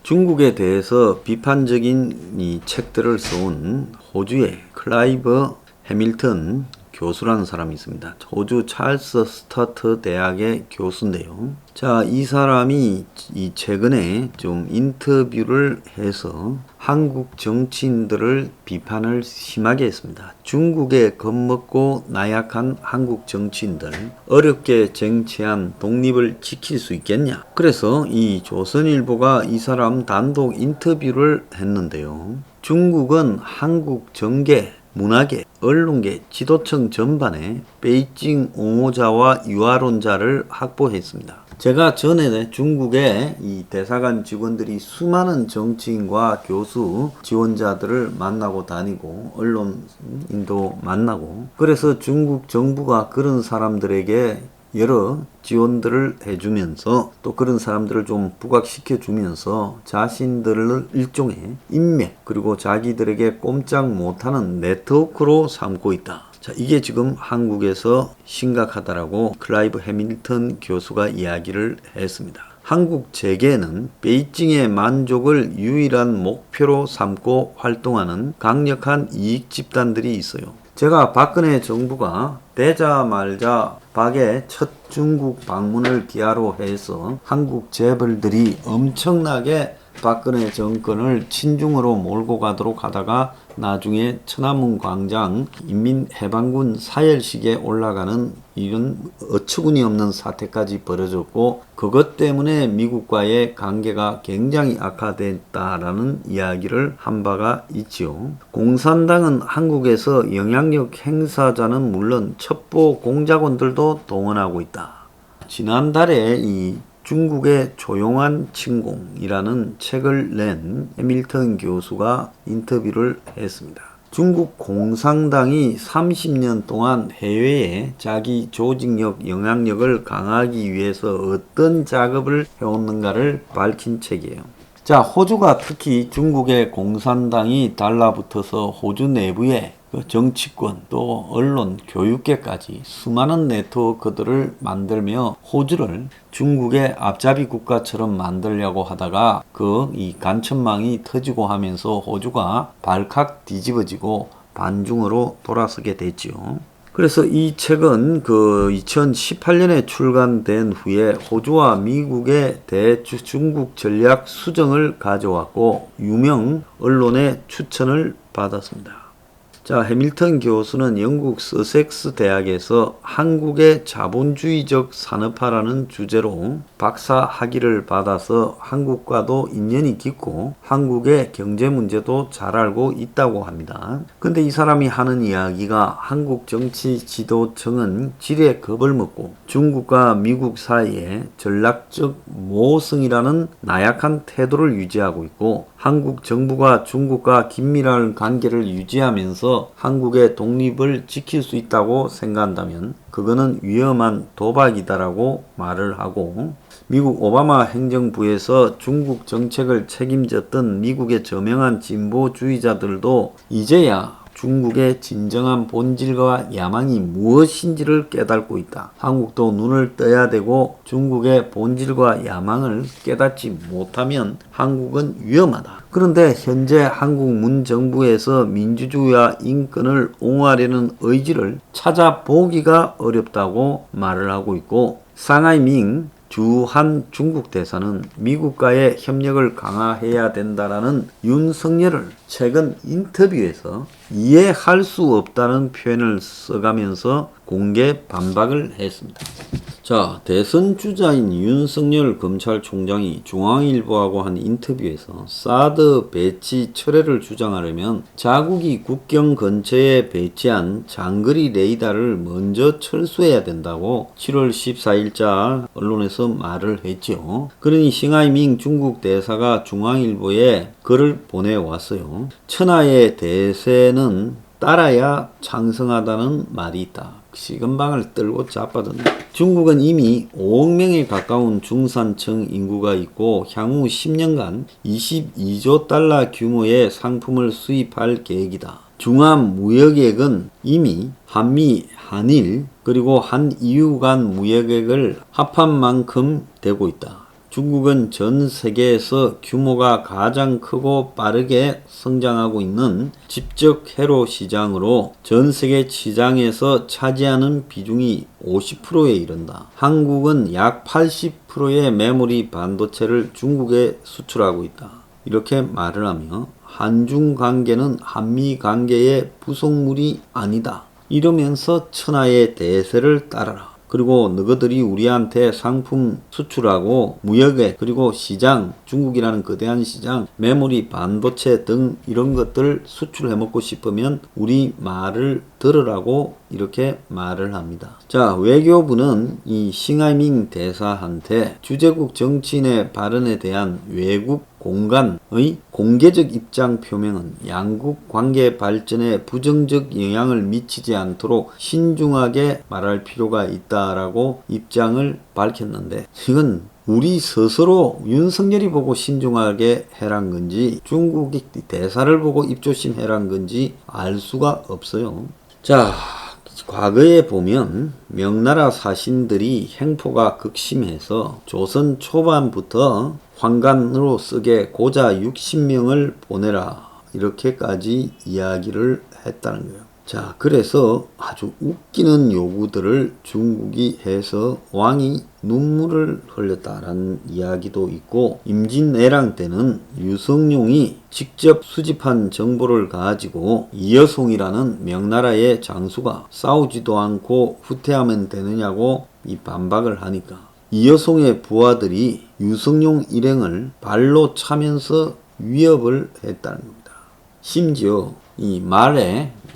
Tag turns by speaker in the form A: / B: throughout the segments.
A: 중국에 대해서 비판적인 이 책들을 써온 호주의 클라이브 해밀턴 교수라는 사람이 있습니다. 호주 찰스 스타트 대학의 교수인데요. 자, 이 사람이 이 최근에 좀 인터뷰를 해서 한국 정치인들을 비판을 심하게 했습니다. 중국에 겁먹고 나약한 한국 정치인들, 어렵게 쟁취한 독립을 지킬 수 있겠냐? 그래서 이 조선일보가 이 사람 단독 인터뷰를 했는데요. 중국은 한국 정계, 문화계, 언론계, 지도층 전반에 베이징 옹호자와 유화론자를 확보했습니다. 제가 전에 중국의 이 대사관 직원들이 수많은 정치인과 교수, 지원자들을 만나고 다니고 언론인도 만나고, 그래서 중국 정부가 그런 사람들에게 여러 지원들을 해주면서 또 그런 사람들을 좀 부각시켜 주면서 자신들을 일종의 인맥, 그리고 자기들에게 꼼짝 못하는 네트워크로 삼고 있다. 자, 이게 지금 한국에서 심각하다라고 클라이브 해밀턴 교수가 이야기를 했습니다. 한국 재계는 베이징의 만족을 유일한 목표로 삼고 활동하는 강력한 이익 집단들이 있어요. 제가 박근혜 정부가 되자 말자 박의 첫 중국 방문을 기하로 해서 한국 재벌들이 엄청나게 박근혜 정권을 친중으로 몰고 가도록 하다가 나중에 천안문 광장 인민해방군 사열식에 올라가는 이런 어처구니 없는 사태까지 벌어졌고, 그것 때문에 미국과의 관계가 굉장히 악화됐다라는 이야기를 한 바가 있지요. 공산당은 한국에서 영향력 행사자는 물론 첩보 공작원들도 동원하고 있다. 지난달에 이 중국의 조용한 침공이라는 책을 낸 해밀턴 교수가 인터뷰를 했습니다. 중국 공산당이 30년 동안 해외에 자기 조직력, 영향력을 강화하기 위해서 어떤 작업을 해왔는가를 밝힌 책이에요. 자, 호주가 특히 중국의 공산당이 달라붙어서 호주 내부에 정치권, 또 언론, 교육계까지 수많은 네트워크들을 만들며 호주를 중국의 앞잡이 국가처럼 만들려고 하다가 이 간첩망이 터지고 하면서 호주가 발칵 뒤집어지고 반중으로 돌아서게 됐지요. 그래서 이 책은 2018년에 출간된 후에 호주와 미국의 대중국 전략 수정을 가져왔고 유명 언론의 추천을 받았습니다. 자, 해밀턴 교수는 영국 서섹스 대학에서 한국의 자본주의적 산업화라는 주제로 박사 학위를 받아서 한국과도 인연이 깊고 한국의 경제 문제도 잘 알고 있다고 합니다. 근데 이 사람이 하는 이야기가 한국 정치 지도층은 지레 겁을 먹고 중국과 미국 사이에 전략적 모성이라는 나약한 태도를 유지하고 있고, 한국 정부가 중국과 긴밀한 관계를 유지하면서 한국의 독립을 지킬 수 있다고 생각한다면 그거는 위험한 도박이다라고 말을 하고, 미국 오바마 행정부에서 중국 정책을 책임졌던 미국의 저명한 진보주의자들도 이제야 중국의 진정한 본질과 야망이 무엇인지를 깨닫고 있다. 한국도 눈을 떠야 되고 중국의 본질과 야망을 깨닫지 못하면 한국은 위험하다. 그런데 현재 한국 문정부에서 민주주의와 인권을 옹호하려는 의지를 찾아보기가 어렵다고 말을 하고 있고, 상하이밍 주한 중국 대사는 미국과의 협력을 강화해야 된다라는 윤석열을 최근 인터뷰에서 이해할 수 없다는 표현을 써가면서 공개 반박을 했습니다. 자, 대선 주자인 윤석열 검찰총장이 중앙일보하고 한 인터뷰에서 사드 배치 철회를 주장하려면 자국이 국경 근처에 배치한 장거리 레이더를 먼저 철수해야 된다고 7월 14일자 언론에서 말을 했죠. 그러니 싱하이밍 중국 대사가 중앙일보에 글을 보내왔어요. 천하의 대세는 따라야 창성하다는 말이 있다. 시금방을 떨고 자빠졌네. 중국은 이미 5억 명에 가까운 중산층 인구가 있고 향후 10년간 22조 달러 규모의 상품을 수입할 계획이다. 중화무역액은 이미 한미, 한일, 그리고 한EU 간 무역액을 합한 만큼 되고 있다. 중국은 전 세계에서 규모가 가장 크고 빠르게 성장하고 있는 직접 회로 시장으로 전 세계 시장에서 차지하는 비중이 50%에 이른다. 한국은 약 80%의 메모리 반도체를 중국에 수출하고 있다. 이렇게 말을 하며 한중 관계는 한미 관계의 부속물이 아니다. 이러면서 천하의 대세를 따라라. 그리고 너희들이 우리한테 상품 수출하고 무역에 그리고 시장, 중국이라는 거대한 시장, 메모리, 반도체 등 이런 것들 수출해 먹고 싶으면 우리 말을 들으라고 이렇게 말을 합니다. 자, 외교부는 이 싱하이밍 대사한테 주재국 정치인의 발언에 대한 외국 공간의 공개적 입장 표명은 양국 관계 발전에 부정적 영향을 미치지 않도록 신중하게 말할 필요가 있다라고 입장을 밝혔는데, 이건 우리 스스로 윤석열이 보고 신중하게 해란 건지 중국이 대사를 보고 입조심 해란 건지 알 수가 없어요. 자, 과거에 보면 명나라 사신들이 행포가 극심해서 조선 초반부터 환관으로 쓰게 고자 60명을 보내라 이렇게까지 이야기를 했다는 거예요. 자, 그래서 아주 웃기는 요구들을 중국이 해서 왕이 눈물을 흘렸다라는 이야기도 있고, 임진왜란 때는 유성룡이 직접 수집한 정보를 가지고 이여송이라는 명나라의 장수가 싸우지도 않고 후퇴하면 되느냐고 이 반박을 하니까 이여송의 부하들이 유성룡 일행을 발로 차면서 위협을 했다는 겁니다. 심지어 이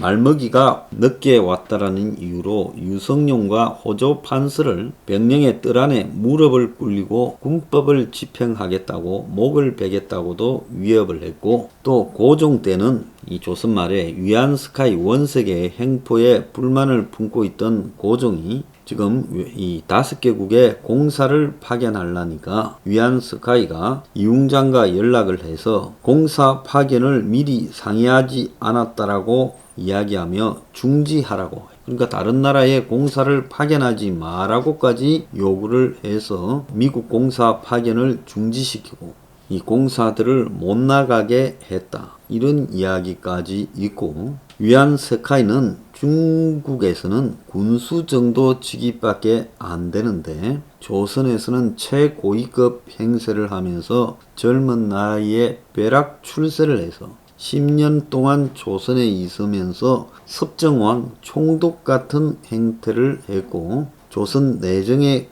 A: 말먹이가 늦게 왔다라는 이유로 유성룡과 호조 판서를 병령의 뜰 안에 무릎을 꿇리고 군법을 집행하겠다고 목을 베겠다고도 위협을 했고, 또 고종 때는 이 조선 말에 위안스카이 원색의 행포에 불만을 품고 있던 고종이 지금 이 5개국의 공사를 파견하려니까 위안스카이가 이웅장과 연락을 해서 공사 파견을 미리 상의하지 않았다라고 이야기하며 중지하라고, 그러니까 다른 나라에 공사를 파견하지 마라고까지 요구를 해서 미국 공사 파견을 중지시키고 이 공사들을 못 나가게 했다. 이런 이야기까지 있고, 위안스카이는 중국에서는 군수 정도 직위밖에 안 되는데 조선에서는 최고위급 행세를 하면서 젊은 나이에 벼락 출세를 해서 10년 동안 조선에 있으면서 섭정왕 총독 같은 행태를 했고, 조선 내정에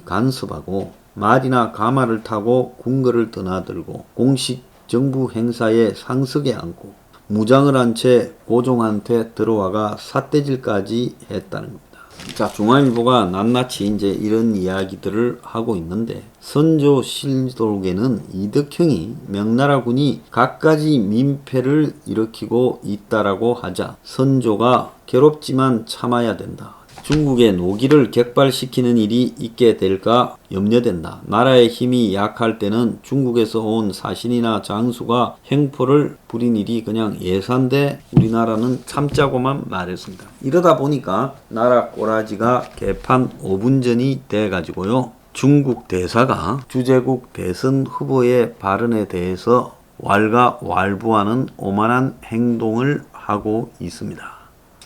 A: 간섭하고 말이나 가마를 타고 궁궐을 드나들고 공식 정부 행사에 상석에 앉고 무장을 한 채 고종한테 들어와가 삿대질까지 했다는 겁니다. 자, 중앙일보가 낱낱이 이제 이런 이야기들을 하고 있는데, 선조실록에는 이덕형이 명나라군이 갖가지 민폐를 일으키고 있다라고 하자 선조가 괴롭지만 참아야 된다. 중국의 노기를 격발시키는 일이 있게 될까 염려된다. 나라의 힘이 약할 때는 중국에서 온 사신이나 장수가 행포를 부린 일이 그냥 예산돼 우리나라는 참자고만 말했습니다. 이러다 보니까 나라 꼬라지가 개판 5분 전이 돼가지고요. 중국 대사가 주재국 대선 후보의 발언에 대해서 왈가왈부하는 오만한 행동을 하고 있습니다.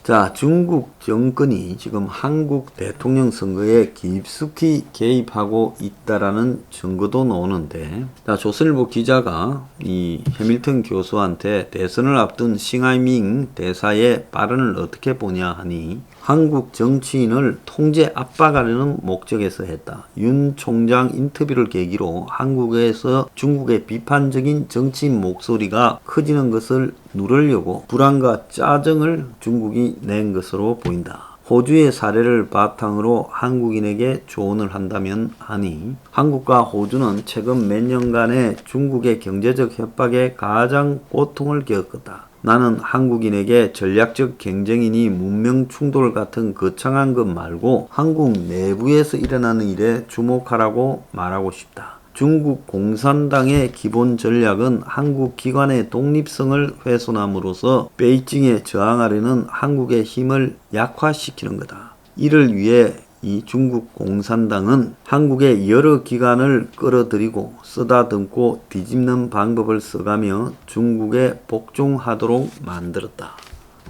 A: 자, 중국 정권이 지금 한국 대통령 선거에 깊숙이 개입하고 있다라는 증거도 나오는데, 자, 조선일보 기자가 이 해밀턴 교수한테 대선을 앞둔 싱하이밍 대사의 발언을 어떻게 보냐 하니, 한국 정치인을 통제 압박하려는 목적에서 했다. 윤 총장 인터뷰를 계기로 한국에서 중국의 비판적인 정치인 목소리가 커지는 것을 누르려고 불안과 짜증을 중국이 낸 것으로 보인다. 호주의 사례를 바탕으로 한국인에게 조언을 한다면 하니, 한국과 호주는 최근 몇 년간의 중국의 경제적 협박에 가장 고통을 겪었다. 나는 한국인에게 전략적 경쟁이니 문명 충돌 같은 거창한 것 말고 한국 내부에서 일어나는 일에 주목하라고 말하고 싶다. 중국 공산당의 기본 전략은 한국 기관의 독립성을 훼손함으로써 베이징에 저항하려는 한국의 힘을 약화시키는 거다. 이를 위해 이 중국 공산당은 한국의 여러 기관을 끌어들이고 쓰다듬고 뒤집는 방법을 써가며 중국에 복종하도록 만들었다.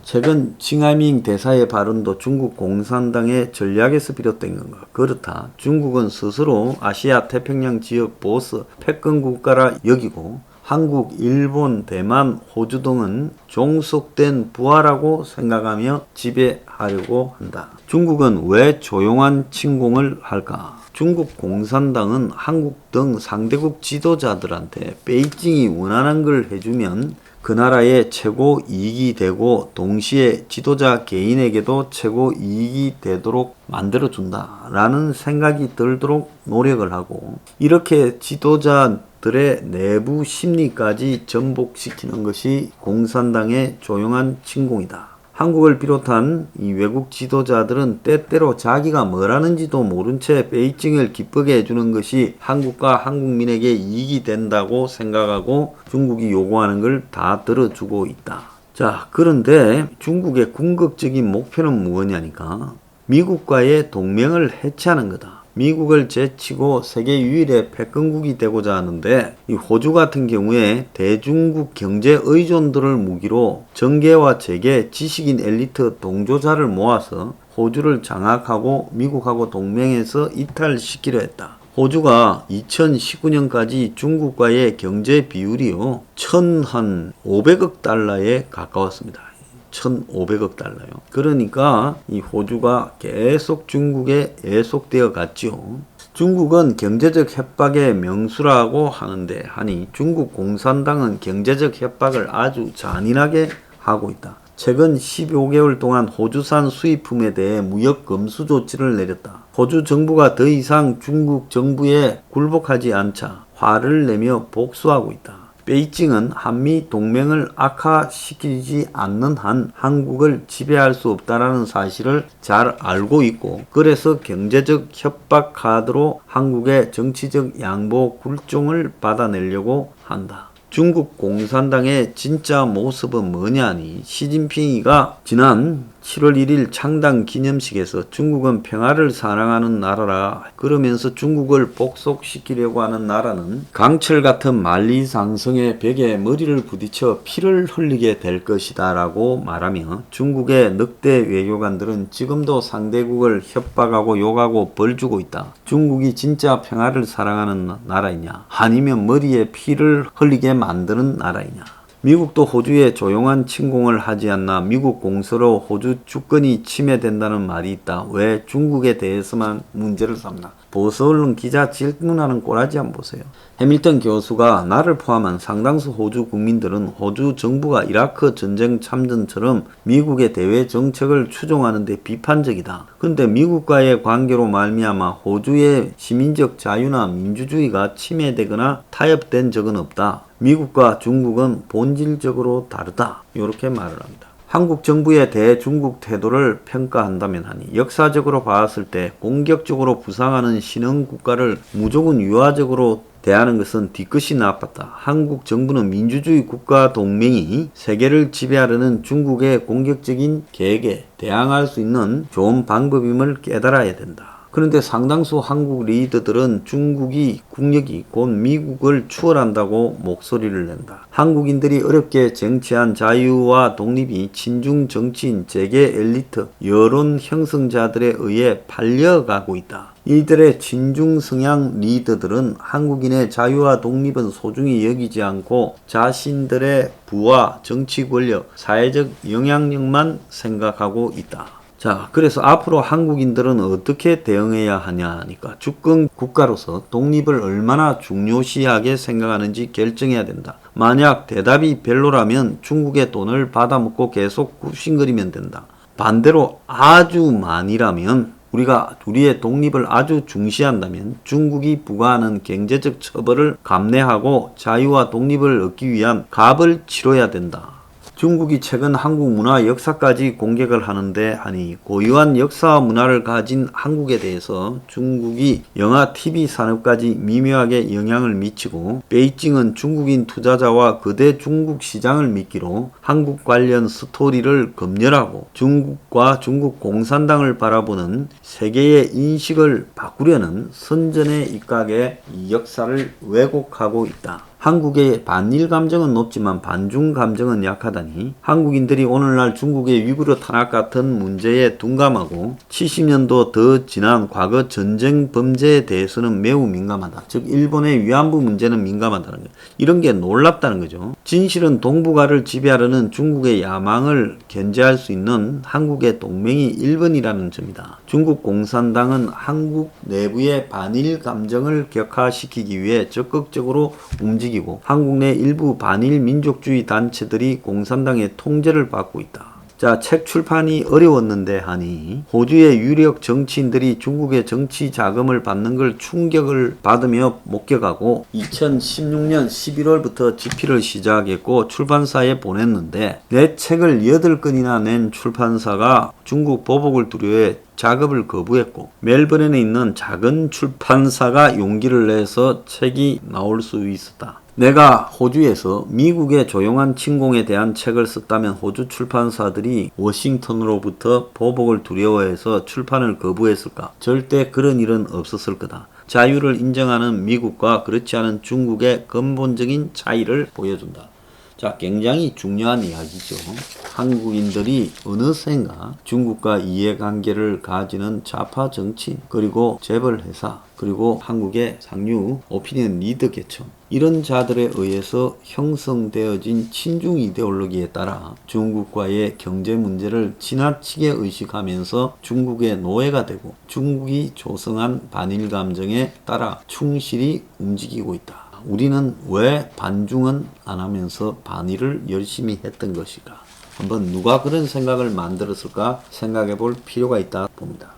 A: 최근 칭하이밍 대사의 발언도 중국 공산당의 전략에서 비롯된 건가? 그렇다. 중국은 스스로 아시아 태평양 지역 보스 패권 국가라 여기고 한국, 일본, 대만, 호주 등은 종속된 부하라고 생각하며 지배하려고 한다. 중국은 왜 조용한 침공을 할까? 중국 공산당은 한국 등 상대국 지도자들한테 베이징이 원하는 걸 해주면 그 나라의 최고 이익이 되고 동시에 지도자 개인에게도 최고 이익이 되도록 만들어준다 라는 생각이 들도록 노력을 하고, 이렇게 지도자들의 내부 심리까지 전복시키는 것이 공산당의 조용한 침공이다. 한국을 비롯한 이 외국 지도자들은 때때로 자기가 뭘 하는지도 모른 채 베이징을 기쁘게 해주는 것이 한국과 한국민에게 이익이 된다고 생각하고 중국이 요구하는 걸 다 들어주고 있다. 자, 그런데 중국의 궁극적인 목표는 무엇이냐니까? 미국과의 동맹을 해체하는 거다. 미국을 제치고 세계 유일의 패권국이 되고자 하는데, 이 호주 같은 경우에 대중국 경제 의존도를 무기로 정계와 재계, 지식인 엘리트 동조자를 모아서 호주를 장악하고 미국하고 동맹해서 이탈시키려 했다. 호주가 2019년까지 중국과의 경제 비율이요, 1,500억 달러에 가까웠습니다. 1,500억 달러요. 그러니까 이 호주가 계속 중국에 애속되어 갔죠. 중국은 경제적 협박의 명수라고 하는데, 아니 중국 공산당은 경제적 협박을 아주 잔인하게 하고 있다. 최근 15개월 동안 호주산 수입품에 대해 무역 금수 조치를 내렸다. 호주 정부가 더 이상 중국 정부에 굴복하지 않자 화를 내며 복수하고 있다. 베이징은 한미 동맹을 악화시키지 않는 한 한국을 지배할 수 없다는 사실을 잘 알고 있고, 그래서 경제적 협박 카드로 한국의 정치적 양보 굴종을 받아내려고 한다. 중국 공산당의 진짜 모습은 뭐냐니, 시진핑이가 지난 7월 1일 창당 기념식에서 중국은 평화를 사랑하는 나라라 그러면서 중국을 복속시키려고 하는 나라는 강철 같은 만리장성의 벽에 머리를 부딪혀 피를 흘리게 될 것이다 라고 말하며, 중국의 늑대 외교관들은 지금도 상대국을 협박하고 욕하고 벌주고 있다. 중국이 진짜 평화를 사랑하는 나라이냐, 아니면 머리에 피를 흘리게 만드는 나라이냐. 미국도 호주에 조용한 침공을 하지 않나. 미국 공서로 호주 주권이 침해된다는 말이 있다. 왜 중국에 대해서만 문제를 삼나. 보수 언론 기자 질문하는 꼬라지 한번 보세요. 해밀턴 교수가 나를 포함한 상당수 호주 국민들은 호주 정부가 이라크 전쟁 참전처럼 미국의 대외 정책을 추종하는 데 비판적이다. 그런데 미국과의 관계로 말미암아 호주의 시민적 자유나 민주주의가 침해되거나 타협된 적은 없다. 미국과 중국은 본질적으로 다르다. 이렇게 말을 합니다. 한국 정부의 대중국 태도를 평가한다면 하니, 역사적으로 봤을 때 공격적으로 부상하는 신흥 국가를 무조건 유화적으로 대하는 것은 뒤끝이 나빴다. 한국 정부는 민주주의 국가 동맹이 세계를 지배하려는 중국의 공격적인 계획에 대항할 수 있는 좋은 방법임을 깨달아야 된다. 그런데 상당수 한국 리더들은 중국이 국력이 곧 미국을 추월한다고 목소리를 낸다. 한국인들이 어렵게 쟁취한 자유와 독립이 친중 정치인, 재계 엘리트, 여론 형성자들에 의해 팔려가고 있다. 이들의 친중 성향 리더들은 한국인의 자유와 독립은 소중히 여기지 않고 자신들의 부와 정치 권력, 사회적 영향력만 생각하고 있다. 자, 그래서 앞으로 한국인들은 어떻게 대응해야 하냐니까, 주권 국가로서 독립을 얼마나 중요시하게 생각하는지 결정해야 된다. 만약 대답이 별로라면 중국의 돈을 받아먹고 계속 굽신거리면 된다. 반대로 아주 많이라면, 우리가 우리의 독립을 아주 중시한다면 중국이 부과하는 경제적 처벌을 감내하고 자유와 독립을 얻기 위한 값을 치러야 된다. 중국이 최근 한국 문화 역사까지 공격을 하는데 하니 고유한 역사와 문화를 가진 한국에 대해서 중국이 영화 TV 산업까지 미묘하게 영향을 미치고 베이징은 중국인 투자자와 거대 중국 시장을 미끼로 한국 관련 스토리를 검열하고 중국과 중국 공산당을 바라보는 세계의 인식을 바꾸려는 선전에 입각해 이 역사를 왜곡하고 있다. 한국의 반일 감정은 높지만 반중 감정은 약하다니 한국인들이 오늘날 중국의 위구르 탄압 같은 문제에 둔감하고 70년도 더 지난 과거 전쟁 범죄에 대해서는 매우 민감하다. 즉 일본의 위안부 문제는 민감하다는 거예요. 이런 게 놀랍다는 거죠. 진실은 동북아를 지배하려는 중국의 야망을 견제할 수 있는 한국의 동맹이 일본이라는 점이다. 중국 공산당은 한국 내부의 반일 감정을 격화시키기 위해 적극적으로 움직이고 한국 내 일부 반일 민족주의 단체들이 공산당의 통제를 받고 있다. 자, 책 출판이 어려웠는데 하니 호주의 유력 정치인들이 중국의 정치 자금을 받는 걸 충격을 받으며 목격하고 2016년 11월부터 집필을 시작했고 출판사에 보냈는데 내 책을 8권이나 낸 출판사가 중국 보복을 두려워해 작업을 거부했고 멜버른에 있는 작은 출판사가 용기를 내서 책이 나올 수 있었다. 내가 호주에서 미국의 조용한 침공에 대한 책을 썼다면 호주 출판사들이 워싱턴으로부터 보복을 두려워해서 출판을 거부했을까? 절대 그런 일은 없었을 거다. 자유를 인정하는 미국과 그렇지 않은 중국의 근본적인 차이를 보여준다. 자, 굉장히 중요한 이야기죠. 한국인들이 어느샌가 중국과 이해관계를 가지는 좌파 정치인, 그리고 재벌 회사, 그리고 한국의 상류 오피니언 리더 계층, 이런 자들에 의해서 형성되어진 친중 이데올로기에 따라 중국과의 경제 문제를 지나치게 의식하면서 중국의 노예가 되고 중국이 조성한 반일 감정에 따라 충실히 움직이고 있다. 우리는 왜 반중은 안 하면서 반일을 열심히 했던 것일까? 한번 누가 그런 생각을 만들었을까 생각해 볼 필요가 있다 봅니다.